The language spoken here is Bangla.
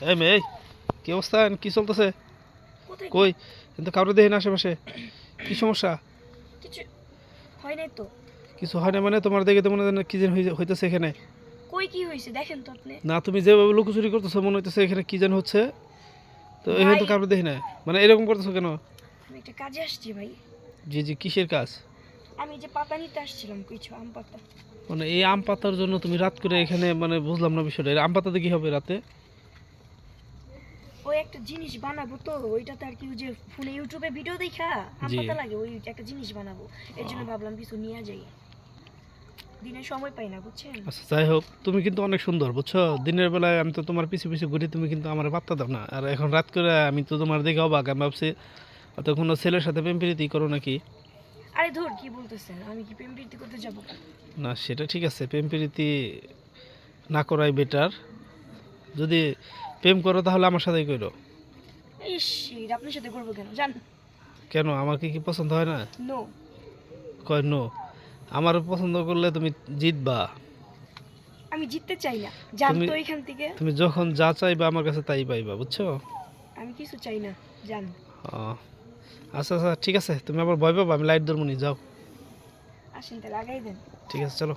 এই মেয়ে, কি অবস্থা? কি চলতেছে? কোথায় কই কিন্তু কাউরে দেখি না আশেপাশে। কি সমস্যা? কিছু হয় নাই তো। কিছু হয় না মানে? তোমার দেখে তো মনে হয় কি যেন হইতেছে এখানে। কই কি হয়েছে দেখেন তো আপনি। না, তুমি যেভাবে লুকোচুরি করতেছো মনে হইতেছে এখানে কি যেন হচ্ছে। তো এখানে ভাই তো কাউরে দেখি না, মানে এরকম করতেছো কেন? আমি একটা কাজে আসছি ভাই। জি জি, কিসের কাজ? আমি যে পাতা নিতে আসছিলাম কিছু আম পাতা। মানে এই আম পাতার জন্য তুমি রাত করে এখানে, মানে বুঝলাম না বিষয়টা। এই আম পাতাতে কি হবে রাতে? ওই একটা জিনিস বানাবো তো ওইটাতে আর কি, ওই যে ফোনে ইউটিউবে ভিডিও দেখা আম জি। পাতা লাগে, ওই একটা জিনিস বানাবো। এর জন্য ভাবলাম কিছু নিয়ে যাই, দিনে সময় পাই না বুঝছেন। আচ্ছা যাই হোক, তুমি কিন্তু অনেক সুন্দর বুঝছো। দিনের বেলায় আমি তো তোমার পিছু পিছু ঘুরি, তুমি কিন্তু আমার পাত্তা দাও না। আর এখন রাত করে আমি তো তোমার দেখে অবাক, আমি ভাবছি হয়তো কোনো ছেলের সাথে প্রেম প্রীতি করো নাকি। আরে ধর কি বলতেছেন, আমি কি প্রেম প্রীতি করতে যাবো? না সেটা ঠিক আছে, প্রেম প্রীতি না করাই বেটার। যদি প্রেম করো তাহলে আমার সাথেই করো। ইস, এটা আপনার সাথে করবো কেন, জান। কেন, আমাকে কি পছন্দ হয় না? নো। কয় নো? আমার পছন্দ করলে তুমি জিতবা। আমি জিততে চাই না, জান তুমি তো এখান থেকে। তুমি যখন যা চাইবা আমার কাছে তাই পাইবা বুঝছো। আমি কিছু চাই না, জান। ও, আচ্ছা আচ্ছা ঠিক আছে, তুমি আবার ভয় পাবা, আমি লাইট ধরবো নি, যাও। আসেন তাহলে আগাই দেন। ঠিক আছে চলো।